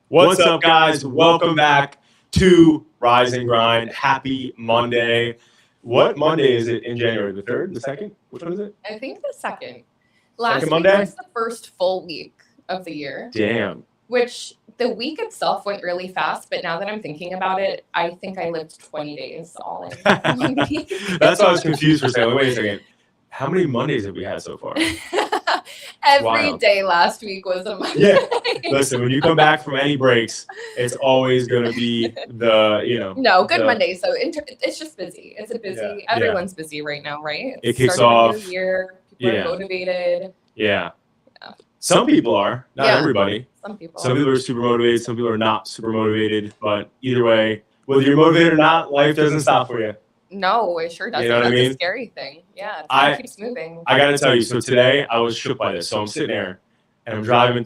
What's up, guys? Welcome back to Rise and Grind. Happy Monday. What Monday is it in January? The 3rd? The 2nd? Which one is it? I think the second. Last Second week Monday? was the first full week of the year, Damn. which the week itself went really fast. But now that I'm thinking about it, I think I lived 20 days all in 1 week. That's why I was confused for a second. Wait a second. How many Mondays have we had so far? Every wild. day last week was a Monday. Yeah. Listen, when you come back from any breaks, it's always going to be Good Monday. So it's just busy. It's a busy. Everyone's busy right now, right? It kicks Start of off. the new year. People are motivated. Yeah. Some people are, not everybody. Some people are super motivated. Some people are not super motivated. But either way, whether you're motivated or not, life doesn't stop for you. No, it sure doesn't. You know what That's I mean? a scary thing. Yeah, it keeps moving. I got to tell you, so today I was shook by this. So I'm sitting there and I'm driving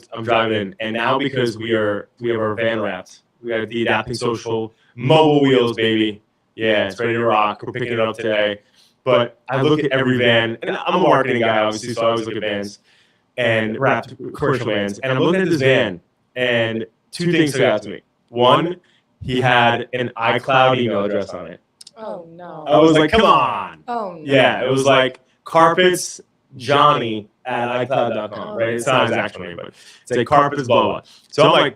in. And now because we have our van wrapped, we got the Adapting Social mobile wheels, baby. Yeah, it's ready to rock. We're picking it up today. But I look at every van, and I'm a marketing guy, obviously, so I always look at vans and wrapped commercial vans. And I'm looking at this van, and two things stood out to me. One, he had an iCloud email address on it. Oh, no. I was like, come on. Oh, no. Yeah, it was like carpetsjohnny@icloud.com, right? It's not his actual name, but it's like carpets, blah, blah. So I'm like,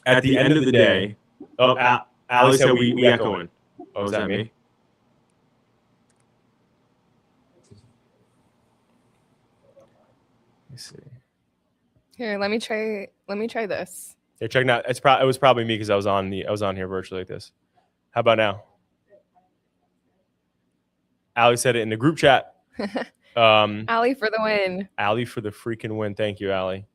at the end of the day, Allie said we echoing. Oh, is that me? Let me see. Here, let me try this. Here, check now. It was probably me because I was on here virtually like this. How about now? Allie said it in the group chat. Allie for the win. Allie for the freaking win. Thank you, Allie.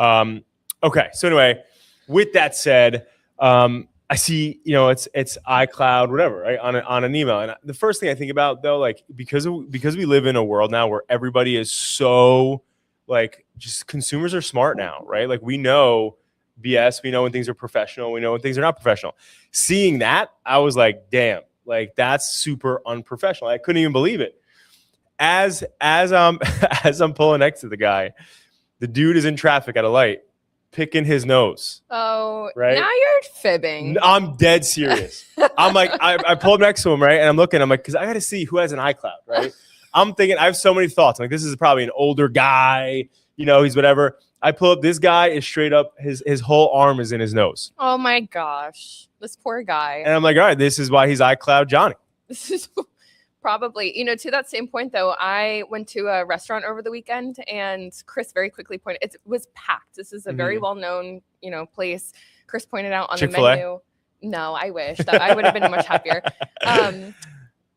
Okay, so anyway, with that said, I see, it's iCloud, whatever, right, on an email. And the first thing I think about, though, like because we live in a world now where everybody is so, like, just consumers are smart now, right? Like, we know BS, we know when things are professional, we know when things are not professional. Seeing that, I was like, damn. Like, that's super unprofessional. I couldn't even believe it. As I'm pulling next to the guy, the dude is in traffic at a light, picking his nose. Oh, right? Now you're fibbing. I'm dead serious. I'm like, I pulled next to him, right? And I'm looking, I'm like, because I got to see who has an iCloud, right? I'm thinking, I have so many thoughts. I'm like, this is probably an older guy, he's whatever. I pull up, this guy is straight up, his whole arm is in his nose. Oh my gosh. This poor guy. And I'm like, all right, this is why he's iCloud Johnny. This is probably, to that same point, though, I went to a restaurant over the weekend and Chris very quickly pointed, it was packed. This is a very well-known, place. Chris pointed out on Chick-fil-A? the menu. No, I wish that I would have been much happier.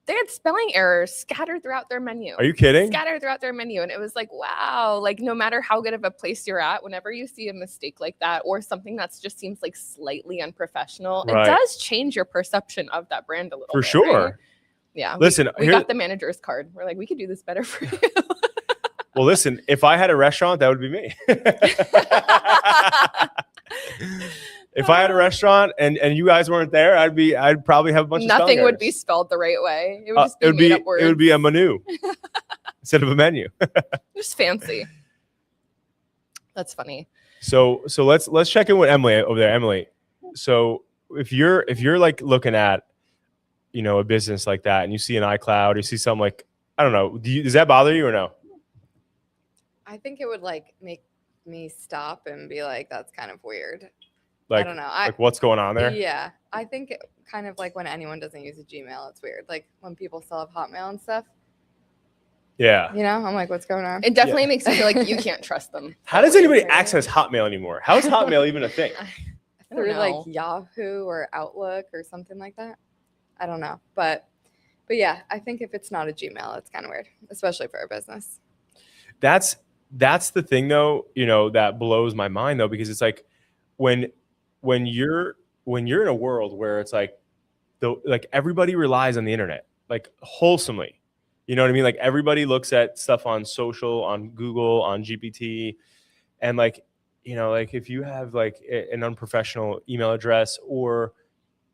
They had spelling errors scattered throughout their menu. Are you kidding? Scattered throughout their menu. And it was like, wow, like no matter how good of a place you're at, whenever you see a mistake like that or something that's just seems like slightly unprofessional, right, it does change your perception of that brand a little for bit. Sure. Right? Yeah. Listen, we got the manager's card. We're like, we could do this better for you. Well, listen, if I had a restaurant, that would be me. If I had a restaurant and you guys weren't there, I'd probably have a bunch of nothing would be spelled the right way. It would just be made up words. It would be a menu instead of a menu. Just fancy. That's funny. So let's check in with Emily over there. Emily, so if you're like looking at a business like that and you see an iCloud, you see something like, I don't know, does that bother you or no? I think it would like make me stop and be like, that's kind of weird. Like, I don't know. Like what's going on there? Yeah. I think kind of like when anyone doesn't use a Gmail, it's weird. Like when people still have Hotmail and stuff. Yeah. I'm like, what's going on? It definitely makes me feel like you can't trust them. How does anybody access Hotmail anymore? How is Hotmail even a thing? Through like Yahoo or Outlook or something like that. I don't know. But yeah, I think if it's not a Gmail, it's kind of weird, especially for our business. That's the thing though, that blows my mind though, because it's like when you're in a world where it's like everybody relies on the internet, like wholesomely, you know what I mean? Like everybody looks at stuff on social, on Google, on GPT, and like if you have like an unprofessional email address or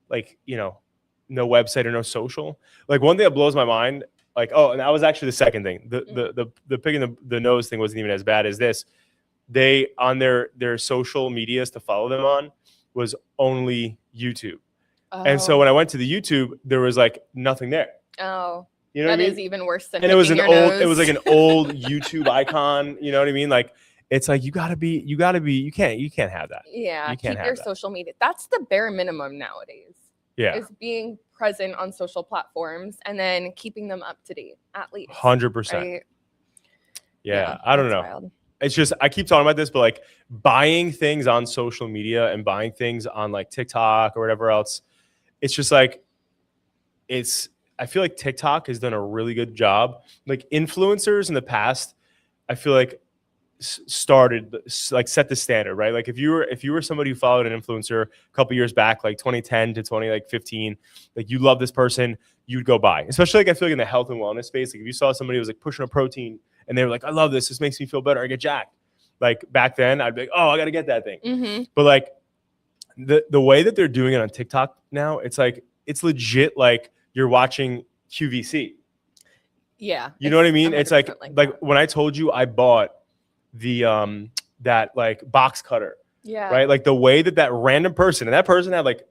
like no website or no social, like one thing that blows my mind, like, oh, and that was actually the second thing, the picking the nose thing wasn't even as bad as this. they on their social medias to follow them on was only YouTube. And so when I went to the YouTube, there was like nothing there. Oh, you know what I mean? Is even worse than and it was an your old nose. it was like an old YouTube icon. You know what I mean? Like it's like you can't have that. Yeah, You can't keep have your that. social media. That's the bare minimum nowadays. Yeah, is being present on social platforms and then keeping them up to date at least. 100%. Right? Yeah, I don't know. Wild. It's just I keep talking about this, but like buying things on social media and buying things on like TikTok or whatever else, it's just like I feel like TikTok has done a really good job. Like influencers in the past, I feel like started like set the standard, right? Like if you were somebody who followed an influencer a couple years back, like 2010 to 2015, like you love this person, you'd go buy. Especially like I feel like in the health and wellness space, like if you saw somebody who was like pushing a protein and they were like, I love this, this makes me feel better, I get jacked. Like back then, I'd be like, oh, I got to get that thing. Mm-hmm. But like the way that they're doing it on TikTok now, it's like it's legit like you're watching QVC. Yeah. You know what I mean? It's like that. when I told you I bought the that like box cutter. Yeah. Right? Like the way that random person, and that person had like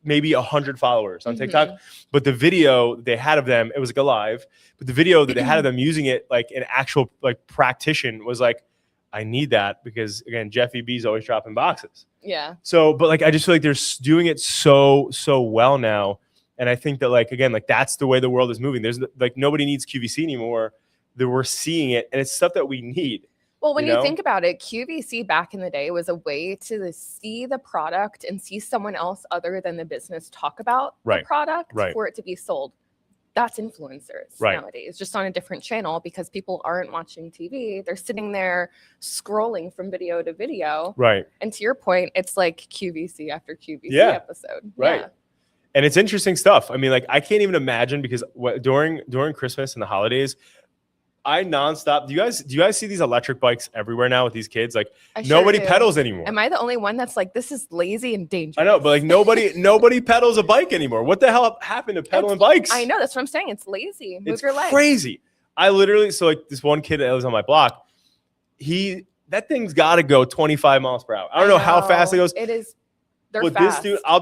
maybe 100 followers on TikTok, but the video they had of them, it was like a live, but the video that they had of them using it like an actual like practitioner was like, I need that because again, Jeffy B's always dropping boxes. Yeah. So, but like, I just feel like they're doing it so well now. And I think that like, again, like that's the way the world is moving. There's like, nobody needs QVC anymore. That we're seeing it. And it's stuff that we need. Well, when you think about it, QVC back in the day was a way to see the product and see someone else other than the business talk about the product for it to be sold. That's influencers nowadays, just on a different channel because people aren't watching TV. They're sitting there scrolling from video to video. Right. And to your point, it's like QVC after QVC episode. Right. Yeah. And it's interesting stuff. I mean, like I can't even imagine because during Christmas and the holidays, I nonstop. Do you guys see these electric bikes everywhere now with these kids? Like nobody pedals anymore. Am I the only one that's like, this is lazy and dangerous? I know, but like nobody pedals a bike anymore. What the hell happened to pedaling bikes? I know, that's what I'm saying. It's lazy. Move your legs. Crazy. I literally, so like this one kid that was on my block, that thing's got to go 25 miles per hour. I don't know how fast it goes. It is. They're but fast. This dude, I'll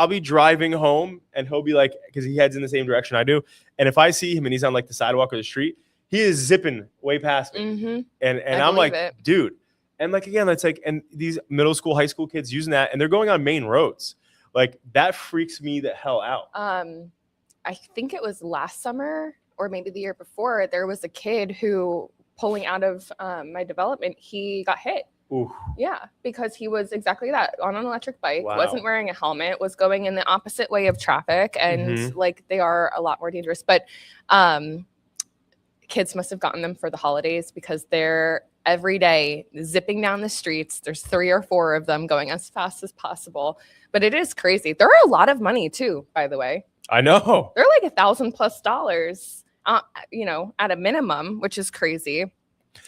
be driving home and he'll be like, because he heads in the same direction I do. And if I see him and he's on like the sidewalk or the street, he is zipping way past me. Mm-hmm. And I'm like, dude. And like, again, that's like, and these middle school, high school kids using that and they're going on main roads. Like that freaks me the hell out. I think it was last summer or maybe the year before, there was a kid who pulling out of my development, he got hit. Ooh. Yeah, because he was exactly that on an electric bike, wasn't wearing a helmet, was going in the opposite way of traffic. And like, they are a lot more dangerous, but, kids must have gotten them for the holidays because they're every day zipping down the streets. There's 3 or 4 of them going as fast as possible, but it is crazy. They're a lot of money too, by the way. I know. They're like $1,000+ at a minimum, which is crazy,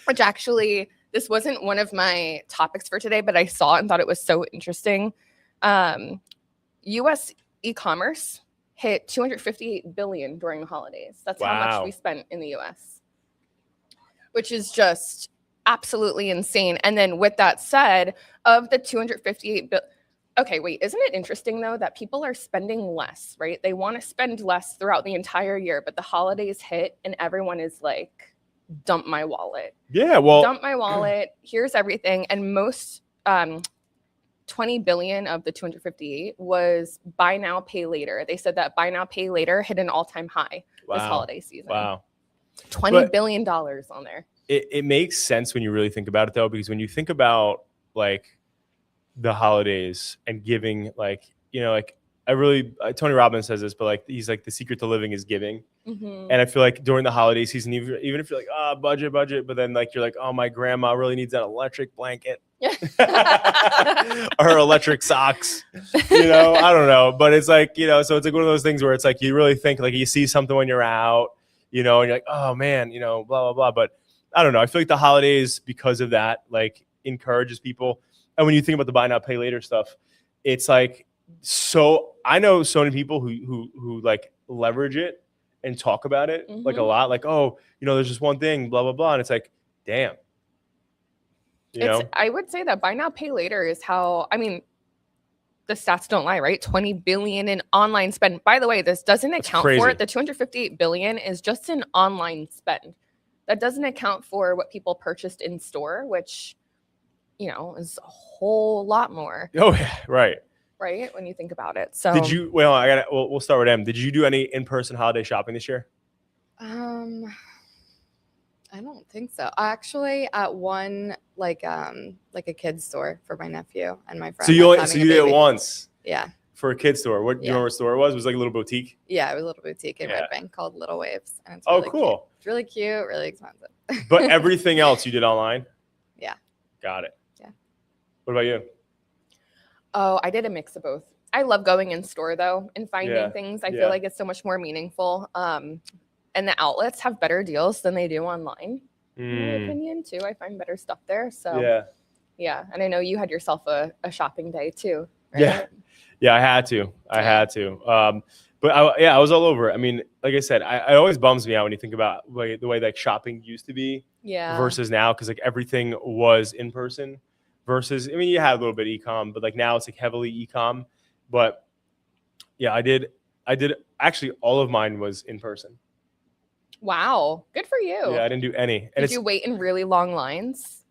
which actually, this wasn't one of my topics for today, but I saw it and thought it was so interesting. U.S. e-commerce hit $258 billion during the holidays. That's how much we spent in the U.S., which is just absolutely insane. And then with that said, of the $258 billion, okay, wait, isn't it interesting though that people are spending less, right? They want to spend less throughout the entire year, but the holidays hit and everyone is like, dump my wallet. Yeah, well, dump my wallet. Here's everything. And most 20 billion of the 258 was buy now, pay later. They said that buy now, pay later hit an all-time high this holiday season. Wow. $20 billion on there. It makes sense when you really think about it though, because when you think about like the holidays and giving, like, like Tony Robbins says this, but like he's like the secret to living is giving. And I feel like during the holiday season, even if you're like, budget, but then like you're like, oh, my grandma really needs that electric blanket or electric socks, I don't know, but it's like, so it's like one of those things where it's like you really think like you see something when you're out, and you're like, oh man, blah blah blah. But I don't know, I feel like the holidays, because of that, like encourages people. And when you think about the buy now, pay later stuff, it's like, so I know so many people who like leverage it and talk about it like a lot, like, oh, there's just one thing, blah blah blah, and it's like, damn, You know? I would say that buy now, pay later is how, I mean, the stats don't lie, right? 20 billion in online spend. By the way, this doesn't account for it. The 258 billion is just an online spend. That doesn't account for what people purchased in store, which, you know, is a whole lot more. Oh yeah, right. Right, when you think about it. So did you? Well, we'll start with M. Did you do any in-person holiday shopping this year? I don't think so. Actually, at one like a kid's store for my nephew and my friend. So you did it once. Yeah. For a kid's store. What do you remember what store it was? It was like a little boutique. Yeah, it was a little boutique in Red Bank called Little Waves, and it's really cool. Cute. It's really cute, really expensive. But everything else you did online. Yeah. Got it. Yeah. What about you? Oh, I did a mix of both. I love going in store though and finding things. I feel like it's so much more meaningful. And the outlets have better deals than they do online, in my opinion, too. I find better stuff there. So yeah. And I know you had yourself a shopping day too. Right? Yeah, I had to. But I was all over it. I mean, like I said, it always bums me out when you think about the way like shopping used to be versus now, because like everything was in person versus, I mean, you had a little bit of e-com, but like now it's like heavily e-com. But yeah, I did actually all of mine was in person. Wow, good for you. Yeah, I didn't do any. And did you wait in really long lines?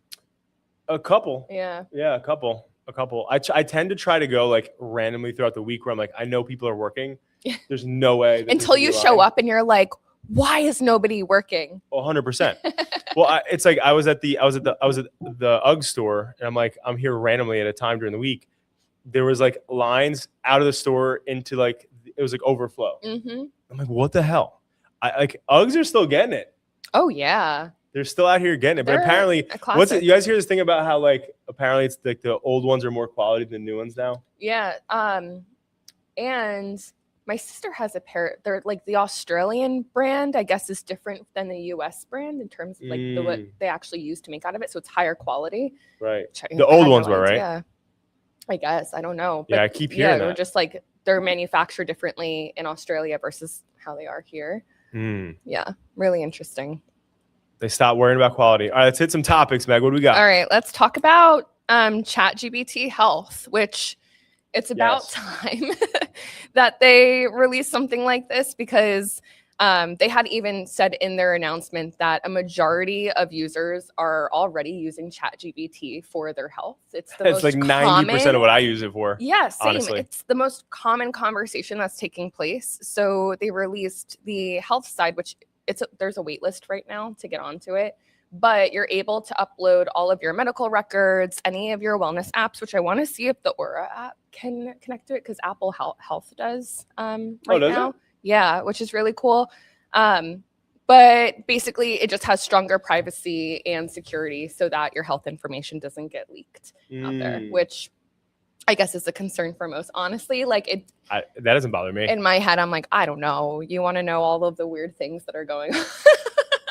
A couple. Yeah, a couple. I tend to try to go like randomly throughout the week where I'm like, I know people are working. There's no way. Until you show up and you're like, why is nobody working? 100%. Well, it's like I was at the UGG store, and I'm like, I'm here randomly at a time during the week. There was like lines out of the store into like, it was like overflow. I'm like, what the hell? Like Uggs are still getting it. Oh yeah, they're still out here getting it. But apparently, what's it? You guys hear this thing about how like apparently it's like the old ones are more quality than the new ones now? Yeah. And my sister has a pair. They're like the Australian brand, I guess, is different than the US brand in terms of like what they actually use to make out of it. So it's higher quality. Right. The old ones were, right? Yeah. I guess. I don't know. But yeah, I keep hearing that. They're just like they're manufactured differently in Australia versus how they are here. Yeah, really interesting. They stopped worrying about quality. All right, let's hit some topics, Meg. What do we got? All right, let's talk about ChatGPT Health, which it's about time that they release something like this, because they had even said in their announcement that a majority of users are already using ChatGPT for their health. It's like 90% of what I use it for. Yeah, same. Honestly. It's the most common conversation that's taking place. So they released the health side, which there's a wait list right now to get onto it. But you're able to upload all of your medical records, any of your wellness apps, which I want to see if the Aura app can connect to it, because Apple Health does right now. It? Yeah, which is really cool. But basically, it just has stronger privacy and security so that your health information doesn't get leaked out there, which I guess is a concern for most. Honestly, like that doesn't bother me. In my head, I'm like, I don't know. You want to know all of the weird things that are going on.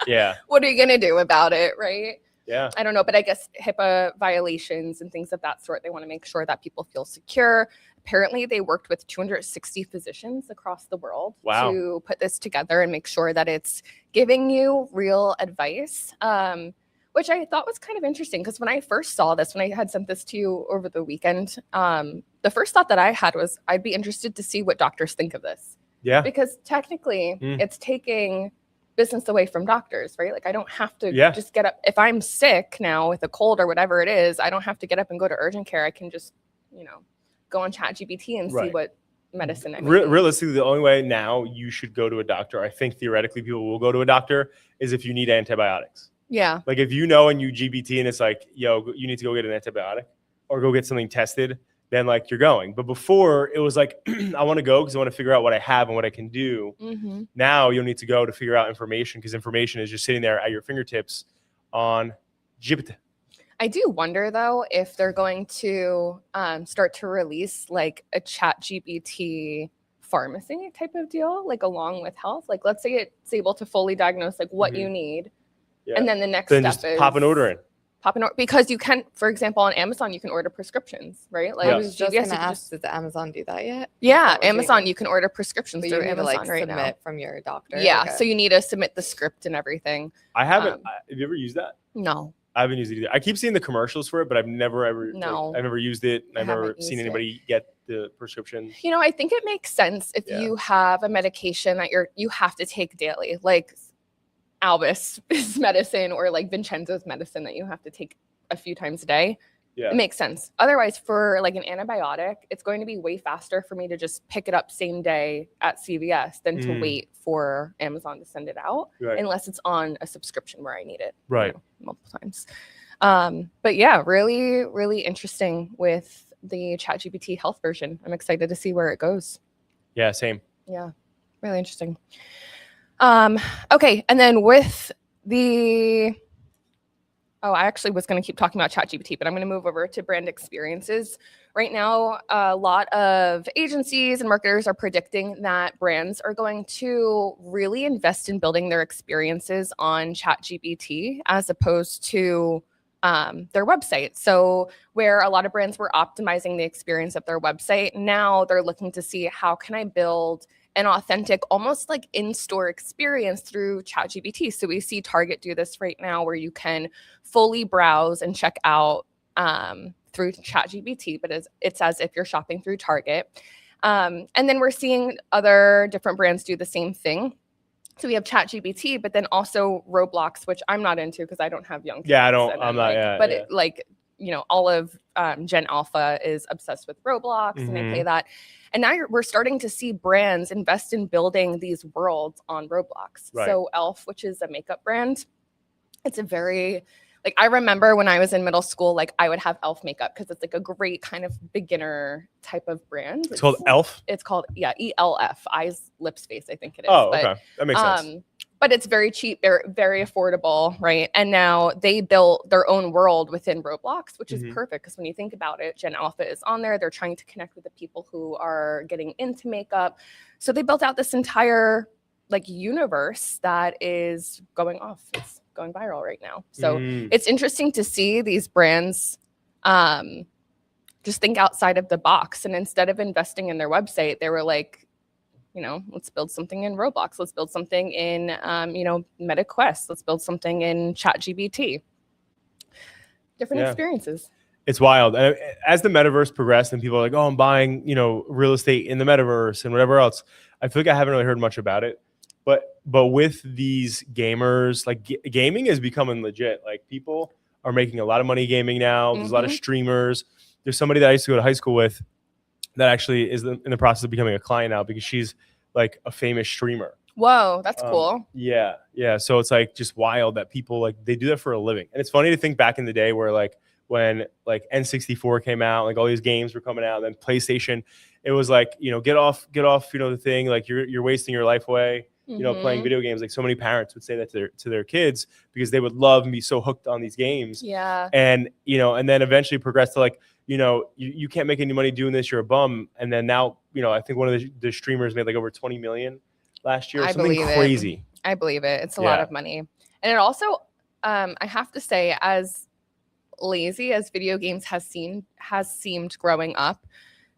Yeah. What are you going to do about it, right? Yeah. I don't know, but I guess HIPAA violations and things of that sort, they want to make sure that people feel secure. Apparently, they worked with 260 physicians across the world to put this together and make sure that it's giving you real advice, which I thought was kind of interesting, because when I first saw this, when I had sent this to you over the weekend, the first thought that I had was I'd be interested to see what doctors think of this. Yeah. Because technically, it's taking business away from doctors, right? Like I don't have to just get up. If I'm sick now with a cold or whatever it is, I don't have to get up and go to urgent care. I can just, go on ChatGPT and see what medicine I need. Realistically, the only way now you should go to a doctor, I think theoretically people will go to a doctor, is if you need antibiotics. Yeah. Like if you know and you GPT and it's like, yo, you need to go get an antibiotic or go get something tested, then like you're going. But before it was like, I want to go because I want to figure out what I have and what I can do. Now you'll need to go to figure out information, because information is just sitting there at your fingertips on GPT. I do wonder though if they're going to start to release like a ChatGPT pharmacy type of deal, like along with health. Like let's say it's able to fully diagnose like what you need, and then the next step just is pop an order in. Because you can, for example, on Amazon, you can order prescriptions, right? Like I was just going to ask, does Amazon do that yet? Yeah, Amazon, you can order prescriptions through Amazon right now. Submit from your doctor. Yeah, so you need to submit the script and everything. I haven't. Have you ever used that? No. I haven't used it either. I keep seeing the commercials for it, but I've never ever I've never used it. I've never seen anybody get the prescription. You know, I think it makes sense if you have a medication that you have to take daily, like Albus' medicine or like Vincenzo's medicine that you have to take a few times a day. It makes sense. Otherwise, for like an antibiotic, it's going to be way faster for me to just pick it up same day at CVS than to wait for Amazon to send it out, unless it's on a subscription where I need it multiple times. But yeah, really, really interesting with the ChatGPT Health version. I'm excited to see where it goes. Yeah, same. Yeah, really interesting. Okay, and then with the I actually was going to keep talking about ChatGPT, but I'm going to move over to brand experiences. Right now, a lot of agencies and marketers are predicting that brands are going to really invest in building their experiences on ChatGPT as opposed to their website. So where a lot of brands were optimizing the experience of their website, now they're looking to see how can I build an authentic, almost like in-store experience through ChatGPT. So we see Target do this right now where you can fully browse and check out through ChatGPT, but it's as if you're shopping through Target. And then we're seeing other different brands do the same thing. So we have ChatGPT, but then also Roblox, which I'm not into because I don't have young kids. Yeah, I'm not. But it, like, you know, all of Gen Alpha is obsessed with Roblox and they play that. And now we're starting to see brands invest in building these worlds on Roblox. So Elf, which is a makeup brand, it's a very, like, I remember when I was in middle school, like I would have Elf makeup because it's like a great kind of beginner type of brand. It's called Elf? It's called, ELF, eyes, lips, face, I think it is. Oh, okay. That makes sense. But it's very cheap, very affordable, right? And now they built their own world within Roblox, which is perfect because when you think about it, Gen Alpha is on there. They're trying to connect with the people who are getting into makeup. So they built out this entire like universe that is going off. It's going viral right now. So it's interesting to see these brands just think outside of the box. And instead of investing in their website, they were like, you know, let's build something in Roblox. Let's build something in, MetaQuest. Let's build something in ChatGPT. Different experiences. It's wild. And as the metaverse progressed and people are like, oh, I'm buying, real estate in the metaverse and whatever else, I feel like I haven't really heard much about it. But with these gamers, like gaming is becoming legit. Like people are making a lot of money gaming now. There's a lot of streamers. There's somebody that I used to go to high school with that actually is in the process of becoming a client now because she's like a famous streamer. Whoa, that's cool. Yeah. So it's like just wild that people like they do that for a living. And it's funny to think back in the day where like when like N64 came out, like all these games were coming out, and then PlayStation, it was like, get off, the thing, like you're wasting your life away, playing video games. Like so many parents would say that to their kids because they would love and be so hooked on these games. Yeah. And, and then eventually progress to like, you can't make any money doing this, you're a bum. And then now, I think one of the streamers made like over 20 million last year. Something crazy. I believe it. It's a lot of money. And it also, I have to say, as lazy as video games has seemed growing up,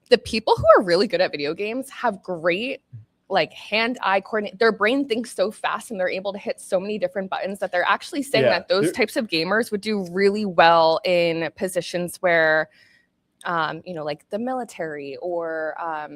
the people who are really good at video games have great like hand-eye coordinate. Their brain thinks so fast and they're able to hit so many different buttons that they're actually saying that those types of gamers would do really well in positions where like the military or I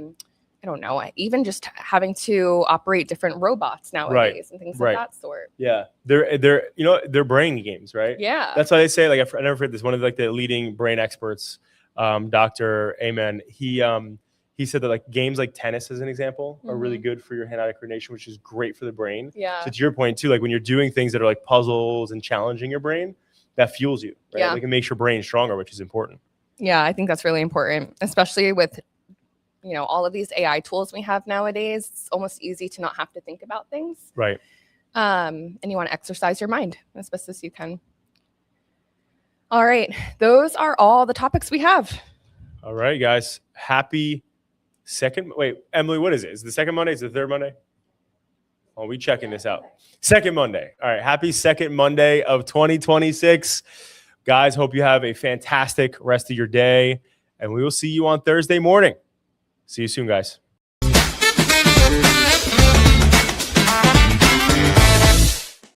don't know, even just having to operate different robots nowadays and things like that sort. Yeah. They're brain games, right? Yeah. That's why they say, like, I never forget this, one of like the leading brain experts, Dr. Amen, he said that like games like tennis, as an example, are really good for your hand-eye coordination, which is great for the brain. Yeah. So to your point too, like when you're doing things that are like puzzles and challenging your brain, that fuels you, right? Yeah. Like it makes your brain stronger, which is important. Yeah, I think that's really important, especially with all of these AI tools we have nowadays. It's almost easy to not have to think about things. Right. And you want to exercise your mind as best as you can. All right. Those are all the topics we have. All right, guys. Happy second. Wait, Emily, what is it? Is it the second Monday? Is it the third Monday? Oh, we checking this out. Second Monday. All right. Happy second Monday of 2026. Guys, hope you have a fantastic rest of your day. And we will see you on Thursday morning. See you soon, guys.